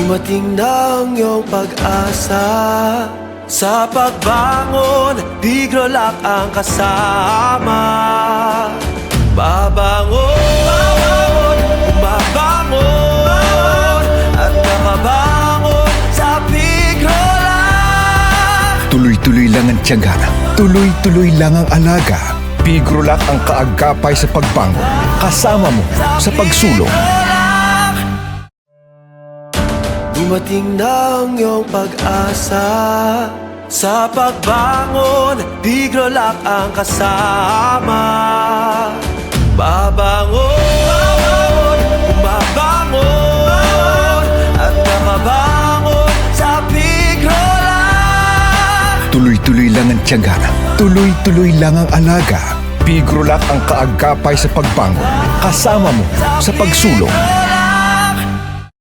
Dumating na ang iyong pag-asa. Sa pagbangon, di grolak ang kasama. Babangon, bumabangon, at nakabangon sa pigrolak. Tuloy-tuloy lang ang tiyaga, tuloy-tuloy lang ang alaga. Pigrolak ang kaagapay sa pagbangon, kasama mo sa pagsulong. Dumating na ang iyong pag-asa. Sa pagbangon, di grolak ang kasama. Babangon, bumabangon, at nakabangon sa pigrolak. Tuloy-tuloy lang ang tiyaga, tuloy-tuloy lang ang alaga. Pigrolak ang kaagapay sa pagbangon, kasama mo sa pagsulong.